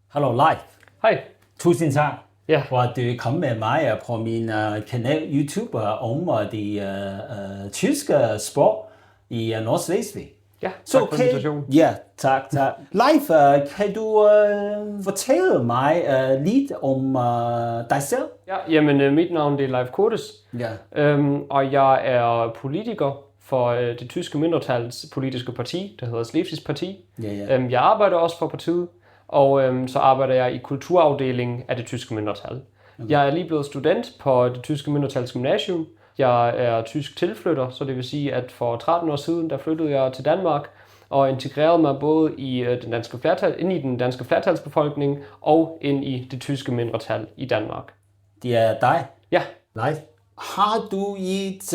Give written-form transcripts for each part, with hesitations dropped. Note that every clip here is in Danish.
Hallo Leif. Hej. Tusind tak Ja. for at du kom med mig på min kanal YouTube om de tyske sport i Nordslesvig. Ja, tak for invitationen. Ja, tak. Leif, kan du fortælle mig lidt om dig selv? Ja, jamen mit navn det er Leif Kortes, og jeg er politiker for det tyske mindretals politiske parti, der hedder Slesvigs Parti. Jeg arbejder også for partiet, og så arbejder jeg i kulturafdelingen af det tyske mindretal. Jeg er lige blevet student på det tyske mindretals gymnasium. Jeg er tysk tilflytter, så det vil sige, at for 13 år siden, der flyttede jeg til Danmark og integrerede mig både i ind i den danske flertalsbefolkning og ind i det tyske mindretal i Danmark. Det er dig? Ja. Leif, har du et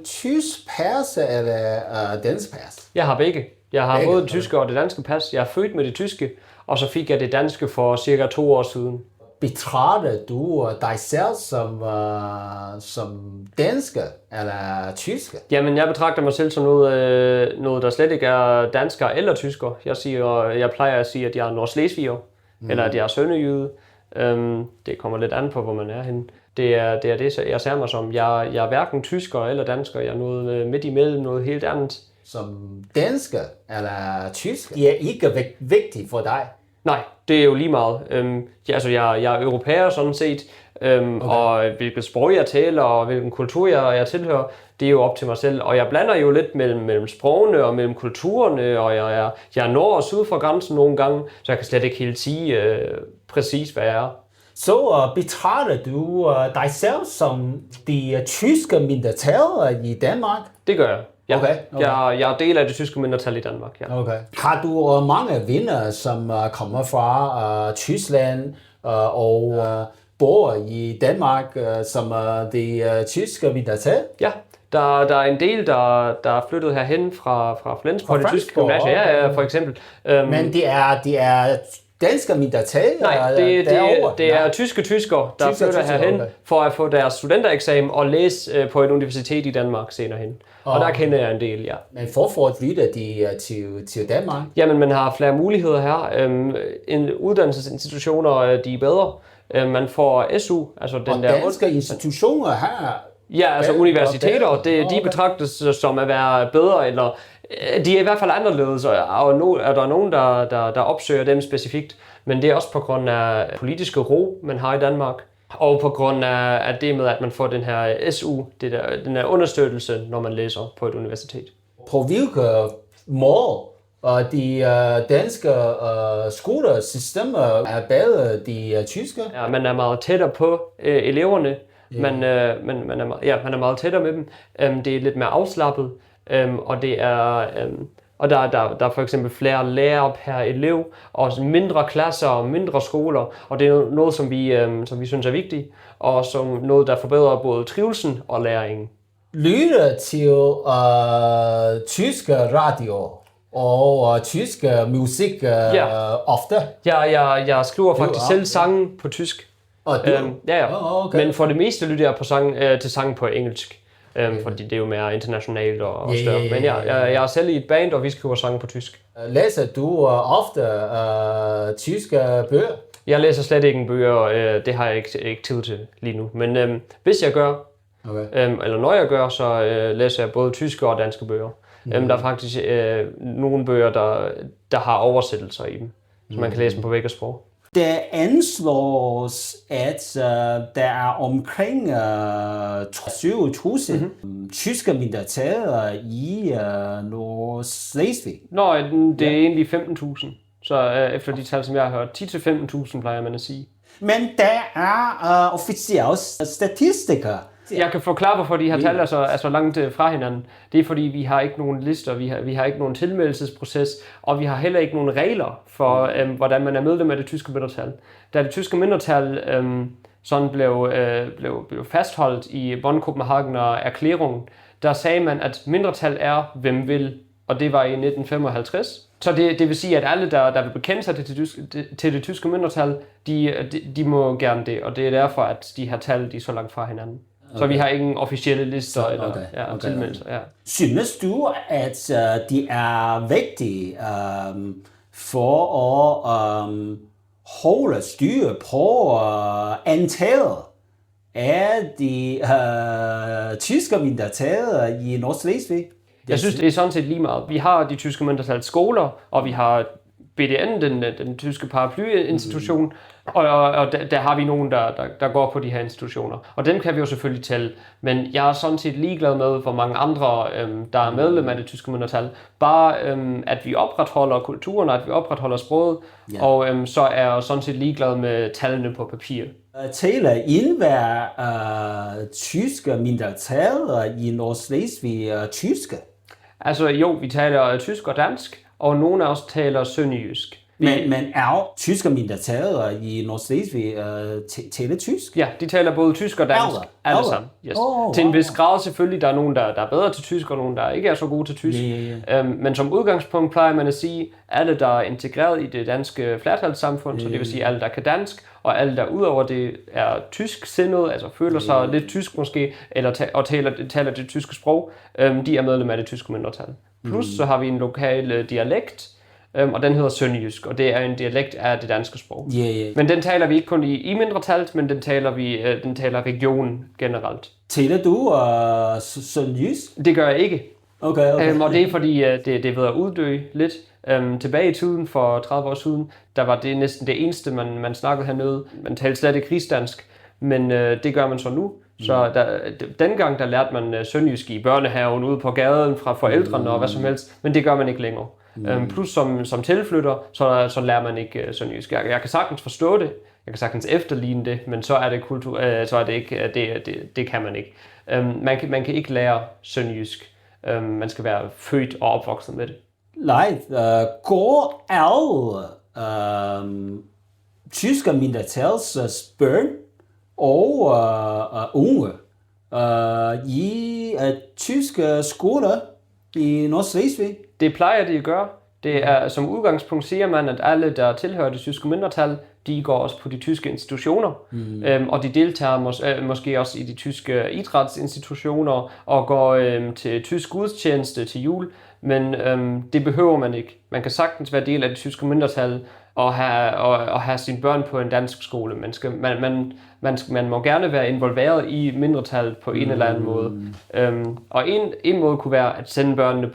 tysk pas eller dansk pas? Jeg har begge. Jeg har både det tyske og det danske pas. Jeg er født med det tyske, og så fik jeg det danske for cirka 2 år siden. Betragter du dig selv som dansker eller tysker? Jamen, jeg betragter mig selv som noget der slet ikke er dansker eller tysker. Jeg plejer at sige, at jeg er nordslesviger, eller at jeg er sønderjyde. Det kommer lidt an på, hvor man er henne. Det er det, jeg ser mig som. Jeg er hverken tysker eller dansker. Jeg er noget midt imellem, noget helt andet. Som dansker eller tysker? Det er ikke vigtigt for dig? Nej, det er jo lige meget. Jeg er europæer sådan set, og hvilket sprog jeg taler og hvilken kultur jeg tilhører, det er jo op til mig selv. Og jeg blander jo lidt mellem sprogene og mellem kulturerne, og jeg er nord og syd for grænsen nogle gange, så jeg kan slet ikke helt sige præcis, hvad jeg er. Så betragter du dig selv som det tyske mindretal i Danmark? Det gør jeg. Ja. Okay. Jeg er del af det tyske mindretal i Danmark. Ja. Okay. Har du mange venner, som kommer fra Tyskland og bor i Danmark som det tyske mindretal? Ja, der er en del, der er flyttet herhen fra Flensborg, det tyske gymnasium. Ja, for eksempel. Men det er danske mindretal? Nej, det er tyskere, der flytter herhen for at få deres studentereksamen og læse på et universitet i Danmark senere hen. Og der kender jeg en del, ja. Men hvorfor flytter de til Danmark? Jamen, man har flere muligheder her. Uddannelsesinstitutioner, de er bedre. Man får SU, altså den der... danske institutioner her? Ja, altså universiteter, de betragtes som at være bedre, eller de er i hvert fald anderledes, og er der nogen, der opsøger dem specifikt. Men det er også på grund af politiske ro, man har i Danmark, og på grund af det med, at man får den her SU, den her understøttelse, når man læser på et universitet. På hvilke måde de danske skolesystemer er bedre de tyske? Ja, man er meget tættere på eleverne. Man er meget tættere med dem. Det er lidt mere afslappet, og det er og der er for eksempel flere lærere per elev, og mindre klasser og mindre skoler, og det er noget, som vi synes er vigtigt, og som noget, der forbedrer både trivelsen og læringen. Lytter til tysk radio og tysk musik ofte? Jeg skriver faktisk selv sange på tysk. Okay. Men for det meste lytter jeg til sange på engelsk, fordi det er jo mere internationalt og større. Men jeg er selv i et band, og vi skriver sange på tysk. Læser du ofte tyske bøger? Jeg læser slet ikke bøger, det har jeg ikke tid til lige nu. Men hvis jeg gør, eller når jeg gør, så læser jeg både tyske og danske bøger. Der er faktisk nogle bøger, der har oversættelser i dem, så man kan læse dem på begge sprog. Det anslås, at der er omkring 20.000 tyske mindretal i Nordslesvig. Nå, det er egentlig 15.000. Så efter de tal, som jeg har hørt, 10-15.000 plejer man at sige. Men der er officielle statistikker. Jeg kan forklare, hvorfor de her tal er så langt fra hinanden. Det er fordi, vi har ikke nogen lister, vi har ikke nogen tilmeldelsesproces, og vi har heller ikke nogen regler for, hvordan man er medlem af det tyske mindretal. Da det tyske mindretal sådan blev fastholdt i Bonn-Kopenhagener erklæringen, der sagde man, at mindretal er, hvem vil, og det var i 1955. Så det vil sige, at alle, der vil bekende sig til det tyske mindretal, de må gerne det, og det er derfor, at de her tal de er så langt fra hinanden. Okay. Så vi har ingen officielle lister eller tilmeldelser. Ja. Synes du, at det er vigtigt for at holde styr på antallet af de tyske mindretal i Nordslesvig? Jeg synes, det er sådan set lige meget. Vi har de tyske mindretals skoler, og vi har BDN, den tyske paraplyinstitution, og der har vi nogen, der går på de her institutioner. Og dem kan vi jo selvfølgelig tælle, men jeg er sådan set ligeglad med, hvor mange andre, der er medlem af det tyske mindretal. Bare at vi opretholder kulturen, at vi opretholder sproget, og så er jeg sådan set ligeglad med tallene på papir. Taler enhver tyske mindretal i Nordslesvig tyske? Altså jo, vi taler tysk og dansk, og nogle af os taler sønderjysk. Men er tyske mindretal i Nordslesvig taler tysk? Ja, de taler både tysk og dansk, alle sammen. Yes. Til en vis grad selvfølgelig, der er nogen, der er bedre til tysk, og nogen, der ikke er så gode til tysk. Men som udgangspunkt plejer man at sige, alle, der er integreret i det danske flertalssamfund, så det vil sige alle, der kan dansk, og alle, der udover det er tysk-sindet, altså føler sig lidt tysk måske, og taler det tyske sprog, de er medlem af det tyske mindretal. Plus så har vi en lokal dialekt, og den hedder sønderjysk, og det er en dialekt af det danske sprog. Men den taler vi ikke kun i mindretalt, men den taler regionen generelt. Taler du sønderjysk? Det gør jeg ikke. Okay. Og det er fordi, det er ved at uddø lidt. Tilbage i tiden, for 30 år siden, der var det næsten det eneste, man snakkede hernede. Man talte slet ikke rigsdansk, men det gør man så nu. Så dengang, der lærte man sønderjysk i børnehaven ude på gaden fra forældrene og hvad som helst, men det gør man ikke længere. Plus som tilflytter, så lærer man ikke sønderjysk. Jeg kan sagtens forstå det, jeg kan sagtens efterligne det, men så er det så er det ikke, det kan man ikke. Man kan ikke lære sønderjysk. Man skal være født og opvokset med det. Nej, går alle tyske mindretals børn og unge i tyske skoler i Nordslesvig? Det plejer de at gøre. Det er, som udgangspunkt siger man, at alle, der tilhører det tyske mindretal, de går også på de tyske institutioner, og de deltager måske også i de tyske idrætsinstitutioner og går til tysk gudstjeneste til jul, men det behøver man ikke. Man kan sagtens være del af det tyske mindretal og have sine børn på en dansk skole. Man må gerne være involveret i mindretal på en eller anden måde. Og en måde kunne være at sende børnene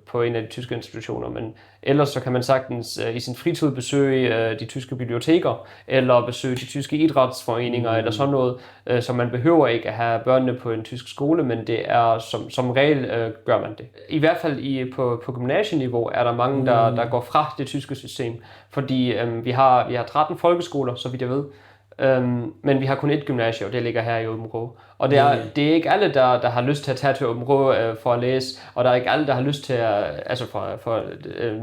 på en af de tyske institutioner, men ellers så kan man sagtens i sin fritid besøge de tyske biblioteker, eller besøge de tyske idrætsforeninger, eller sådan noget, så man behøver ikke at have børnene på en tysk skole, men det er som regel gør man det. I hvert fald på gymnasieniveau er der mange, der går fra det tyske system, fordi vi har 13 folkeskoler, så vidt jeg ved, men vi har kun et gymnasium, og det ligger her i Aabenraa. Og det er ikke alle, der har lyst til at tage til Aabenraa for at læse, og der er ikke alle, der har lyst til at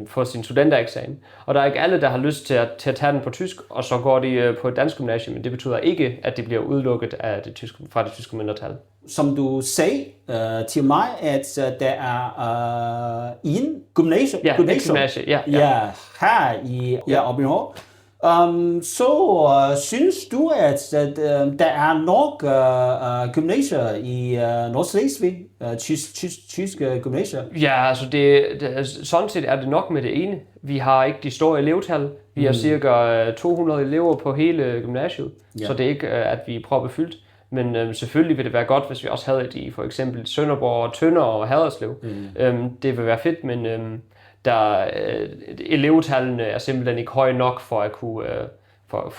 få sin studentereksamen. Og der er ikke alle, der har lyst til at tage den på tysk, og så går de på et dansk gymnasium, men det betyder ikke, at de bliver udelukket af fra det tyske mindretal. Som du sagde til mig, at der er en gymnasium. Ja, et gymnasium. Ja, her i Aabenraa. Så synes du, at der er nok gymnasier i Nordslesvig, tyske gymnasier? Ja, altså sådan set er det nok med det ene. Vi har ikke de store elevtal. Vi har cirka 200 elever på hele gymnasiet, så det er ikke, at vi er proppefyldt. Men selvfølgelig vil det være godt, hvis vi også havde det i for eksempel Sønderborg, Tønder og Haderslev. Det vil være fedt, men elevtallene er simpelthen ikke høje nok for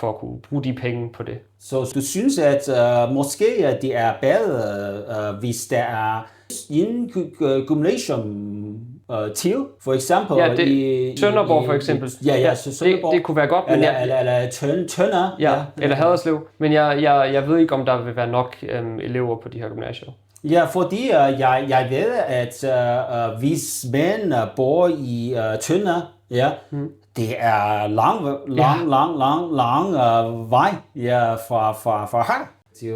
at kunne bruge de penge på det. Så du synes, at måske det er bedre, hvis der er en gymnasium til, for eksempel i Sønderborg for eksempel. Sønderborg. Det kunne være godt, men eller Tønder. Eller Haderslev. Men jeg ved ikke, om der vil være nok elever på de her gymnasier. Ja, fordi jeg ved, at hvis man bor i Tønder, det er lang vej fra her til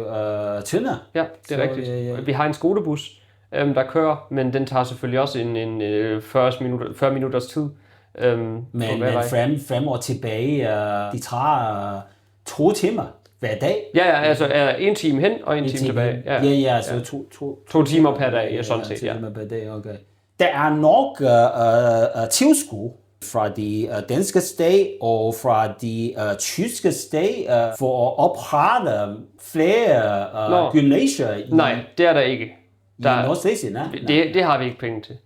Tønder. Ja, det er rigtigt. Vi har en skolebus, der kører, men den tager selvfølgelig også en 40 minutters tid. Men frem og tilbage, de tager 2 timer hver dag. Ja, altså 1 time hen og 1 time tilbage. Ja, så 2 timer per dag, sådan set. 2 timer per dag, okay. Der er nok tilskud fra de danske stat og fra de tyske stat for at oprette flere gymnasier i Nej, det er der ikke. Nordslesvig, nej? Det har vi ikke penge til.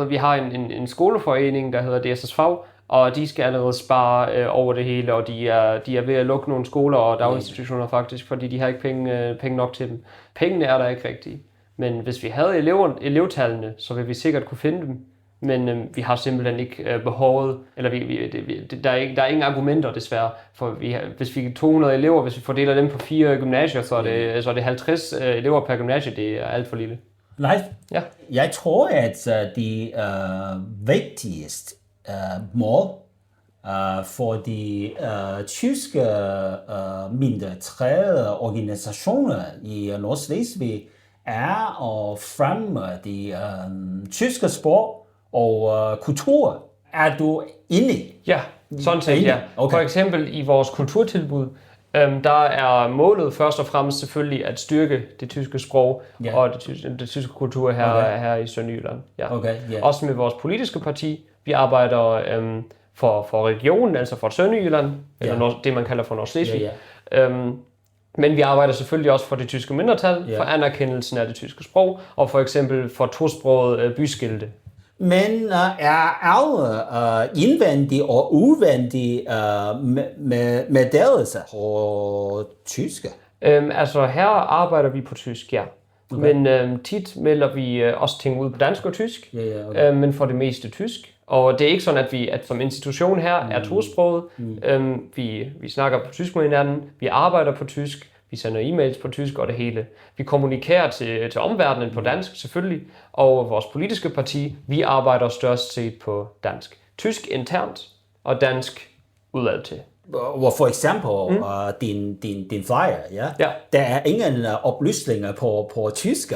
Vi har en skoleforening, der hedder DSSV, og de skal allerede spare over det hele, og de er ved at lukke nogle skoler og daginstitutioner faktisk, fordi de har ikke penge nok til dem. Pengene er der ikke rigtigt. Men hvis vi havde elevtallene, så ville vi sikkert kunne finde dem. Men vi har simpelthen ikke behovet, eller der er ingen argumenter desværre, for hvis vi er 200 elever, hvis vi fordeler dem på 4 gymnasier, så er det 50 elever per gymnasie, det er alt for lille. Nej, ja. Jeg tror, at de vigtigste mål for de tyske mindretræde organisationer i Nordslesvig er at fremme de tyske sprog og kultur. Er du enig? Ja, sådan set, ja. Okay. For eksempel i vores kulturtilbud, der er målet først og fremmest selvfølgelig at styrke det tyske sprog og det tyske kultur her i Sønderjylland. Ja. Okay, også med vores politiske parti. Vi arbejder for regionen, altså for Sønderjylland, eller det man kalder for Nordslesvig. Men vi arbejder selvfølgelig også for det tyske mindretal, for anerkendelsen af det tyske sprog, og for eksempel for tosproget byskilte. Men er alle indvendige og udvendige meddelelser på tyske? Altså her arbejder vi på tysk, ja. Okay. Men tit melder vi også ting ud på dansk og tysk, okay. Men for det meste tysk. Og det er ikke sådan, at som institution her er tosproget. Vi snakker på tysk med hinanden, vi arbejder på tysk, vi sender e-mails på tysk og det hele. Vi kommunikerer til omverdenen på dansk selvfølgelig, og vores politiske parti, vi arbejder størst set på dansk. Tysk internt og dansk udad til. For eksempel din flyer, der er ingen oplysninger på tysk.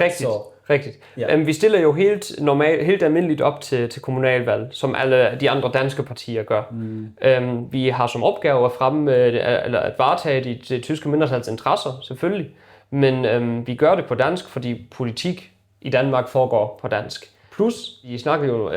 Rigtigt. Ja. Vi stiller jo helt almindeligt op til kommunalvalg, som alle de andre danske partier gør. Vi har som opgave at varetage de tyske mindretals interesser, selvfølgelig. Men vi gør det på dansk, fordi politik i Danmark foregår på dansk. Plus, vi snakkede jo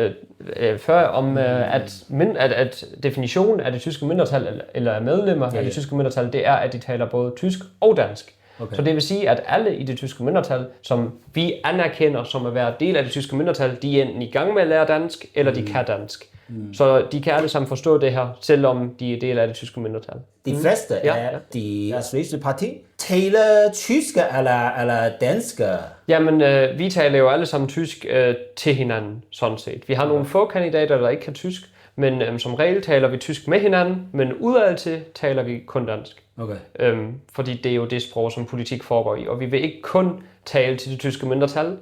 før om, at definitionen af det tyske mindretal, eller medlemmer af det tyske mindretal, det er, at de taler både tysk og dansk. Okay. Så det vil sige, at alle i det tyske mindretal, som vi anerkender som at være del af det tyske mindretal, de er enten i gang med at lære dansk, eller de kan dansk. Så de kan alle sammen forstå det her, selvom de er del af det tyske mindretal. De fleste af de svenske partier taler tysk eller dansk? Jamen, vi taler jo alle sammen tysk til hinanden, sådan set. Vi har nogle få kandidater, der ikke kan tysk, men som regel taler vi tysk med hinanden, men udad til taler vi kun dansk. Okay. Fordi det er jo det sprog, som politik foregår i, og vi vil ikke kun tale til det tyske mindretal.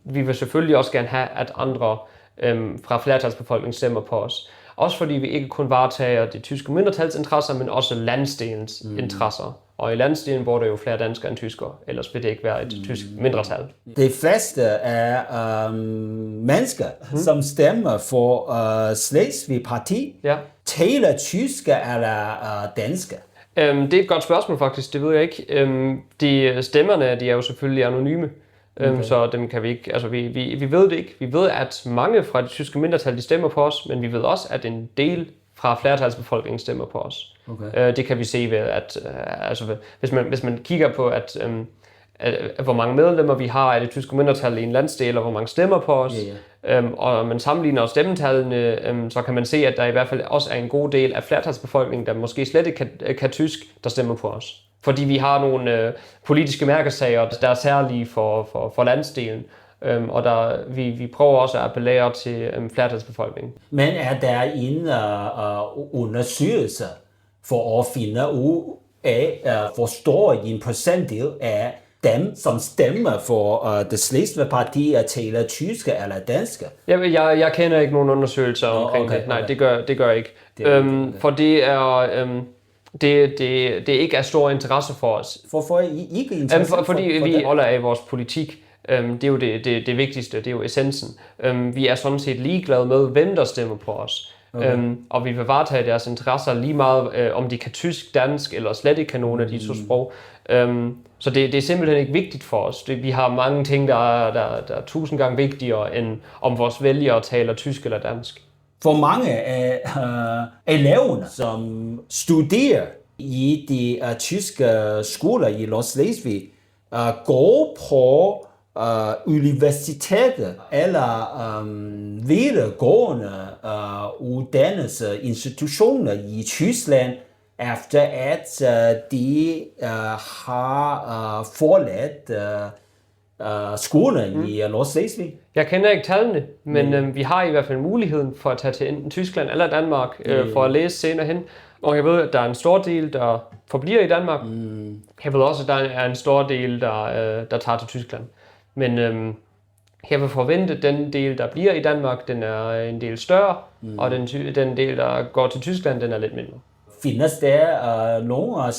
Vi vil selvfølgelig også gerne have, at andre fra flertalsbefolkningen stemmer på os. Også fordi vi ikke kun varetager det tyske mindretals interesser, men også landsdelens interesser. Og i landsdelen bor der jo flere danskere end tyskere, ellers vil det ikke være et tysk mindretal. De fleste af mennesker, som stemmer for Slesvig Parti, taler tysk eller dansk? Det er et godt spørgsmål faktisk, det ved jeg ikke. De stemmerne, de er jo selvfølgelig anonyme. Okay. Så dem kan vi ikke, altså vi ved det ikke. Vi ved, at mange fra det tyske mindretal, de stemmer på os, men vi ved også, at en del fra flertalsbefolkningen stemmer på os. Okay. Det kan vi se ved, at hvis man kigger på, at hvor mange medlemmer vi har af det tyske mindretal i en landsdel, og hvor mange stemmer på os, og man sammenligner stemmetallene, så kan man se, at der i hvert fald også er en god del af flertalsbefolkningen, der måske slet ikke kan tysk, der stemmer på os. Fordi vi har nogle politiske mærkesager, der er særlige for landsdelen, og vi prøver også at appellere til flertalsbefolkningen. Men er der en undersøgelse for at finde ud af, hvor stor en procentdel af dem, som stemmer for det Slesvig Parti, at taler tysk eller dansk? Jeg kender ikke nogen undersøgelser omkring det. Nej, det gør jeg ikke. For det er... Det ikke er stor interesse for os. Hvorfor er I ikke interesseret fordi vi holder af vores politik. Det er jo det vigtigste, det er jo essensen. Vi er sådan set ligeglade med, hvem der stemmer på os. Okay. Og vi vil varetage deres interesser lige meget, om de kan tysk, dansk eller slet ikke kan nogen af de to sprog. Så det er simpelthen ikke vigtigt for os. Vi har mange ting, der er 1000 gange vigtigere, end om vores vælgere taler tysk eller dansk. For mange af eleverne, som studerer i de tyske skoler i Nordslesvig, går på universitetet eller videregående uddannelsesinstitutioner i Tyskland, efter at de har forladt skolen i Nordslesvig. Jeg kender ikke tallene, men vi har i hvert fald muligheden for at tage til enten Tyskland eller Danmark for at læse senere hen. Og jeg ved, at der er en stor del, der forbliver i Danmark. Jeg ved også, at der er en stor del, der tager til Tyskland. Men jeg vil forvente, at den del, der bliver i Danmark, den er en del større, og den del, der går til Tyskland, den er lidt mindre. Findes der nogle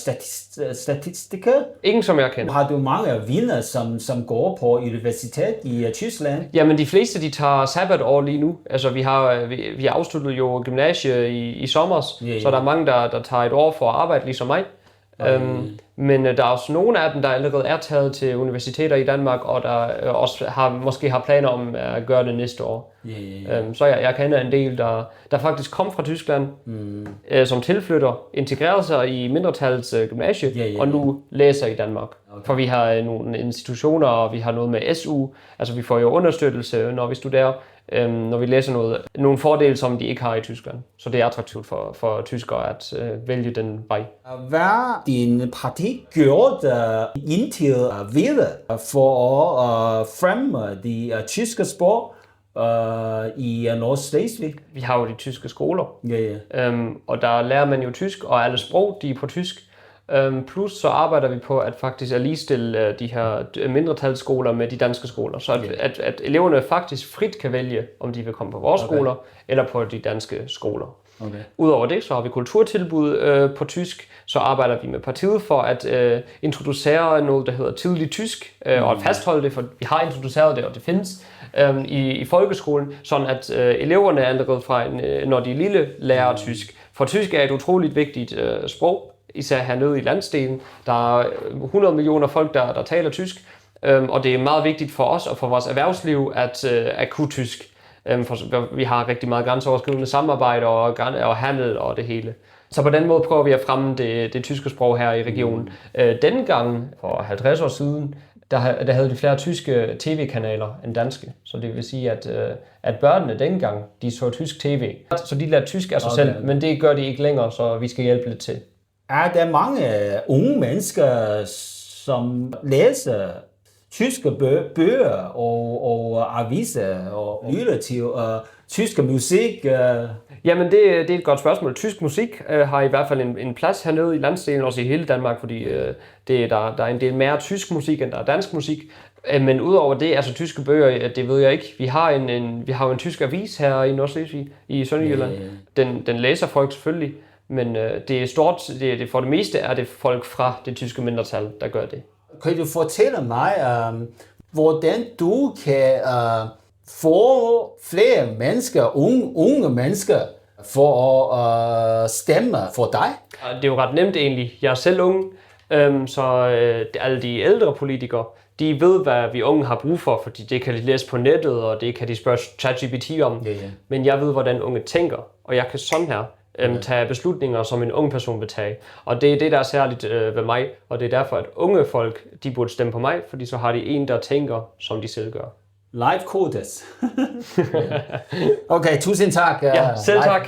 statistikker? Ingen, som jeg kender. Har du mange venner, som går på universitet i Tyskland? Jamen, de fleste, de tager sabbatår lige nu. Altså, vi har afsluttet jo gymnasiet i sommer, så der er mange, der tager et år for at arbejde, ligesom mig. Men der er også nogle af dem, der allerede er taget til universiteter i Danmark, og der også måske har planer om at gøre det næste år. Så jeg kender en del, der faktisk kom fra Tyskland, som tilflytter, integrerer sig i mindretals gymnasie, og nu læser i Danmark. For vi har nogle institutioner, og vi har noget med SU, altså vi får jo understøttelse, når vi studerer, når vi læser nogle fordele, som de ikke har i Tyskland. Så det er attraktivt for tyskere at vælge den vej. Hvad din parti gjort indtil videre for at fremme de tyske sprog i Nordslesvig? Vi har jo de tyske skoler, og der lærer man jo tysk, og alle sprog, de er på tysk. Plus så arbejder vi på at faktisk at ligestille de her mindretalsskoler med de danske skoler, så at eleverne faktisk frit kan vælge, om de vil komme på vores skoler eller på de danske skoler. Udover det, så har vi kulturtilbud på tysk, så arbejder vi med partiet for at introducere noget, der hedder tidlig tysk, og at fastholde det, for vi har introduceret det, og det findes i folkeskolen, sådan at eleverne allerede fra, når de er lille, lærer tysk. For tysk er et utroligt vigtigt sprog, især hernede i landsdelen. Der er 100 millioner folk, der taler tysk, og det er meget vigtigt for os og for vores erhvervsliv at kunne tysk. For vi har rigtig meget grænseoverskridende samarbejde og handel og det hele. Så på den måde prøver vi at fremme det tyske sprog her i regionen. Dengang, for 50 år siden, der havde de flere tyske tv-kanaler end danske. Så det vil sige, at børnene dengang, de så tysk tv. Så de lærte tysk af sig selv, men det gør de ikke længere, så vi skal hjælpe lidt til. Er der mange unge mennesker, som læser tyske bøger og aviser og lytter til tysk musik? Jamen det er et godt spørgsmål. Tysk musik har i hvert fald en plads hernede i landsdelen, også i hele Danmark, fordi der er en del mere tysk musik, end der er dansk musik. Men udover det, altså tyske bøger, det ved jeg ikke. Vi har jo en tysk avis her i Nordslesvig, i Sønderjylland. Den læser folk selvfølgelig. Men det er stort, for det meste er det folk fra det tyske mindretal, der gør det. Kan du fortælle mig, hvordan du kan få flere mennesker, unge mennesker, for at stemme for dig? Det er jo ret nemt egentlig. Jeg er selv ung, så alle de ældre politikere, de ved, hvad vi unge har brug for, fordi det kan de læse på nettet, og det kan de spørge ChatGPT om. Men jeg ved, hvordan unge tænker, og jeg kan sådan her tage beslutninger, som en ung person vil tage. Og det er det, der er særligt ved mig, og det er derfor, at unge folk, de burde stemme på mig, fordi så har de en, der tænker, som de selv gør. Live Codes. Okay, tusind tak. Ja, selv tak.